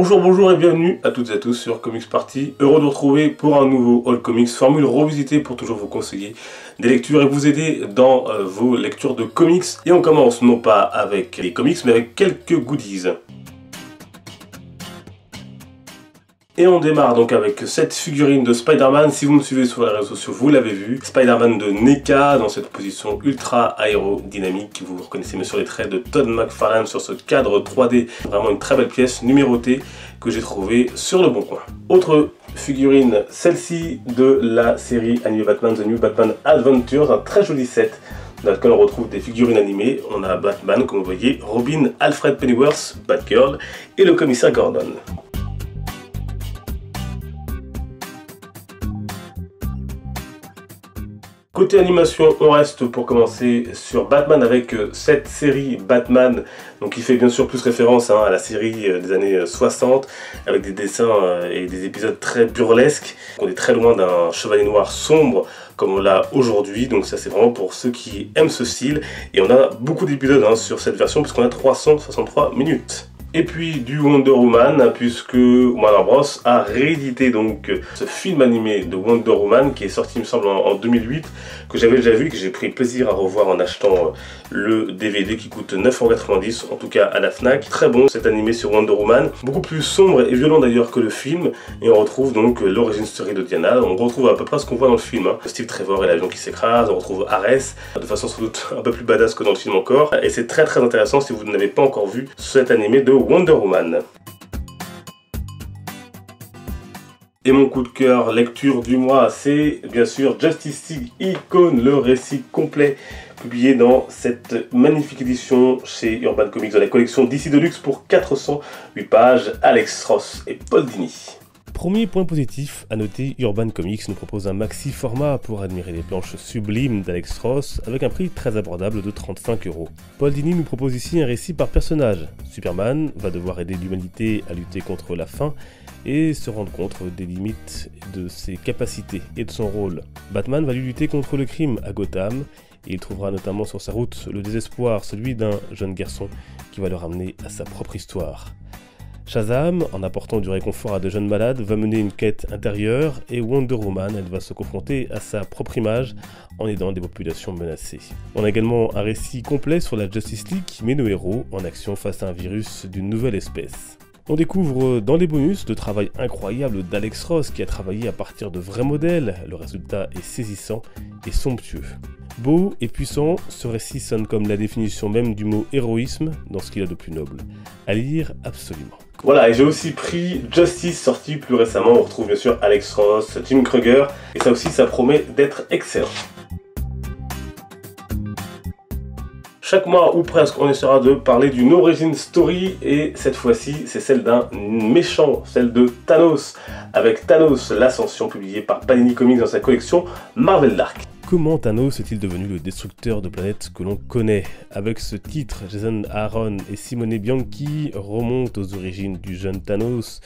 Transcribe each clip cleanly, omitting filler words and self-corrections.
Bonjour et bienvenue à toutes et à tous sur Comics Party. Heureux de vous retrouver pour un nouveau All Comics, formule revisitée pour toujours vous conseiller des lectures et vous aider dans vos lectures de comics. Et on commence non pas avec les comics mais avec quelques goodies. Et on démarre donc avec cette figurine de Spider-Man. Si vous me suivez sur les réseaux sociaux, vous l'avez vu. Spider-Man de NECA dans cette position ultra aérodynamique. Vous reconnaissez bien sûr les traits de Todd McFarlane sur ce cadre 3D. Vraiment une très belle pièce numérotée que j'ai trouvée sur le bon coin. Autre figurine, celle-ci de la série animée Batman The New Batman Adventures. Un très joli set dans lequel on retrouve des figurines animées. On a Batman, comme vous voyez, Robin, Alfred Pennyworth, Batgirl et le commissaire Gordon. Côté animation, on reste pour commencer sur Batman avec cette série Batman, donc qui fait bien sûr plus référence à la série des années 60, avec des dessins et des épisodes très burlesques. On est très loin d'un chevalier noir sombre comme on l'a aujourd'hui, donc ça c'est vraiment pour ceux qui aiment ce style. Et on a beaucoup d'épisodes sur cette version puisqu'on a 363 minutes. Et puis du Wonder Woman, puisque Warner Bros a réédité donc ce film animé de Wonder Woman qui est sorti il me semble en 2008, que j'avais déjà vu, que j'ai pris plaisir à revoir en achetant le DVD qui coûte 9,90 €, en tout cas à la Fnac. Très bon cet animé sur Wonder Woman, beaucoup plus sombre et violent d'ailleurs que le film, et on retrouve donc l'origin story de Diana. On retrouve à peu près ce qu'on voit dans le film, Steve Trevor et l'avion qui s'écrase, on retrouve Ares de façon sans doute un peu plus badass que dans le film encore, et c'est très intéressant si vous n'avez pas encore vu cet animé de Wonder Woman. Et mon coup de cœur lecture du mois, c'est bien sûr Justice League Icon, le récit complet publié dans cette magnifique édition chez Urban Comics dans la collection DC Deluxe pour 408 pages, Alex Ross et Paul Dini. Premier point positif, à noter, Urban Comics nous propose un maxi format pour admirer les planches sublimes d'Alex Ross avec un prix très abordable de 35 €. Paul Dini nous propose ici un récit par personnage. Superman va devoir aider l'humanité à lutter contre la faim et se rendre compte des limites de ses capacités et de son rôle. Batman va lui lutter contre le crime à Gotham et il trouvera notamment sur sa route le désespoir, celui d'un jeune garçon qui va le ramener à sa propre histoire. Shazam, en apportant du réconfort à de jeunes malades, va mener une quête intérieure et Wonder Woman, elle va se confronter à sa propre image en aidant des populations menacées. On a également un récit complet sur la Justice League qui met nos héros en action face à un virus d'une nouvelle espèce. On découvre dans les bonus le travail incroyable d'Alex Ross qui a travaillé à partir de vrais modèles. Le résultat est saisissant et somptueux. Beau et puissant, ce récit sonne comme la définition même du mot héroïsme dans ce qu'il a de plus noble. À lire absolument. Voilà, et j'ai aussi pris Justice, sorti plus récemment. On retrouve bien sûr Alex Ross, Jim Krueger, et ça aussi ça promet d'être excellent. Chaque mois ou presque, on essaiera de parler d'une origin story, et cette fois-ci, c'est celle d'un méchant, celle de Thanos, avec Thanos, l'Ascension, publiée par Panini Comics dans sa collection Marvel Dark. Comment Thanos est-il devenu le destructeur de planètes que l'on connaît? Avec ce titre, Jason Aaron et Simone Bianchi remontent aux origines du jeune Thanos,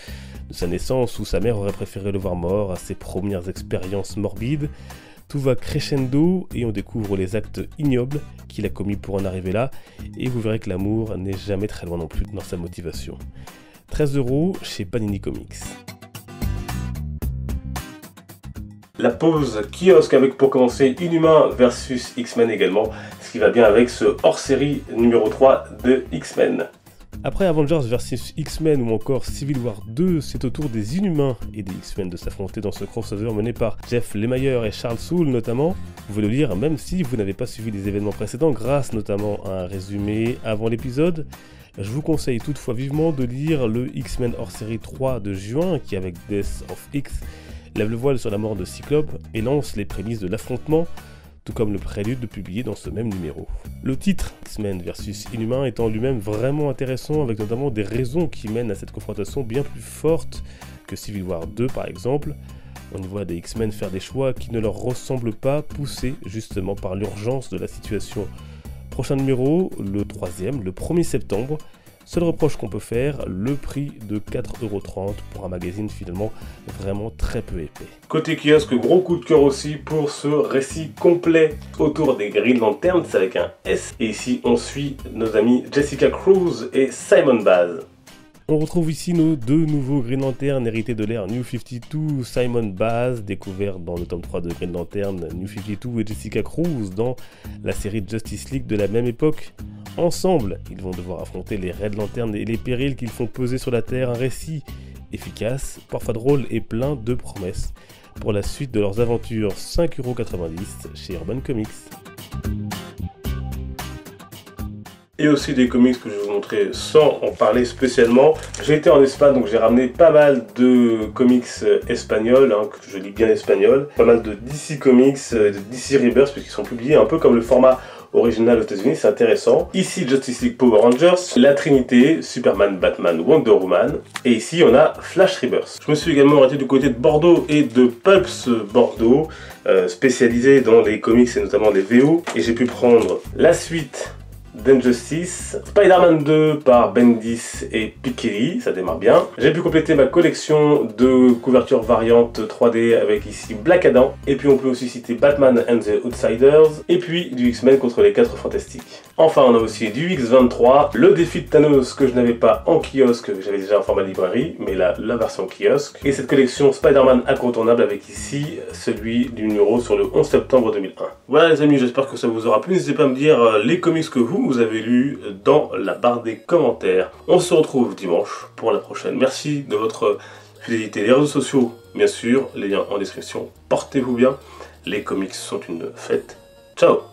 de sa naissance où sa mère aurait préféré le voir mort, à ses premières expériences morbides. Tout va crescendo et on découvre les actes ignobles qu'il a commis pour en arriver là, et vous verrez que l'amour n'est jamais très loin non plus dans sa motivation. 13 € chez Panini Comics. La pause kiosque avec pour commencer Inhumains versus X-Men également, ce qui va bien avec ce hors-série numéro 3 de X-Men. Après Avengers vs X-Men ou encore Civil War 2, c'est au tour des Inhumains et des X-Men de s'affronter dans ce crossover mené par Jeff Lemire et Charles Soule notamment. Vous pouvez le lire même si vous n'avez pas suivi les événements précédents grâce notamment à un résumé avant l'épisode. Je vous conseille toutefois vivement de lire le X-Men hors-série 3 de juin qui avec Death of X lève le voile sur la mort de Cyclope et lance les prémices de l'affrontement, tout comme le prélude publié dans ce même numéro. Le titre, X-Men vs Inhumains, étant lui-même vraiment intéressant, avec notamment des raisons qui mènent à cette confrontation bien plus forte que Civil War 2 par exemple. On y voit des X-Men faire des choix qui ne leur ressemblent pas, poussés justement par l'urgence de la situation. Prochain numéro, le 3e, le 1er septembre. Seul reproche qu'on peut faire, le prix de 4,30 € pour un magazine finalement vraiment très peu épais. Côté kiosque, gros coup de cœur aussi pour ce récit complet autour des Green Lanterns avec un S. Et ici on suit nos amis Jessica Cruz et Simon Baz. On retrouve ici nos deux nouveaux Green Lantern hérités de l'ère New 52, Simon Baz, découvert dans le tome 3 de Green Lantern New 52 et Jessica Cruz dans la série Justice League de la même époque. Ensemble, ils vont devoir affronter les Red Lantern et les périls qu'ils font peser sur la Terre, un récit efficace, parfois drôle et plein de promesses pour la suite de leurs aventures. 5,90€ chez Urban Comics. Et aussi des comics que je vais vous montrer sans en parler spécialement. J'ai été en Espagne, donc j'ai ramené pas mal de comics espagnols, que je lis bien espagnol. Pas mal de DC Comics, de DC Rebirth, puisqu'ils sont publiés un peu comme le format original aux États-Unis, c'est intéressant. Ici, Justice League Power Rangers, la Trinité, Superman, Batman, Wonder Woman. Et ici, on a Flash Rebirth. Je me suis également arrêté du côté de Bordeaux et de Pulps Bordeaux, spécialisé dans les comics et notamment les VO. Et j'ai pu prendre la suite d'Injustice, Spider-Man 2 par Bendis et Piketty, ça démarre bien. J'ai pu compléter ma collection de couvertures variantes 3D avec ici Black Adam, et puis on peut aussi citer Batman and the Outsiders, et puis du X-Men contre les 4 Fantastiques. Enfin on a aussi du X23, le défi de Thanos que je n'avais pas en kiosque, que j'avais déjà en format librairie, mais là la version kiosque, et cette collection Spider-Man incontournable avec ici celui du numéro sur le 11 septembre 2001. Voilà les amis, j'espère que ça vous aura plu, n'hésitez pas à me dire les comics que vous avez lus dans la barre des commentaires. On se retrouve dimanche pour la prochaine. Merci de votre fidélité. Les réseaux sociaux, bien sûr, les liens en description. Portez-vous bien, les comics sont une fête. Ciao!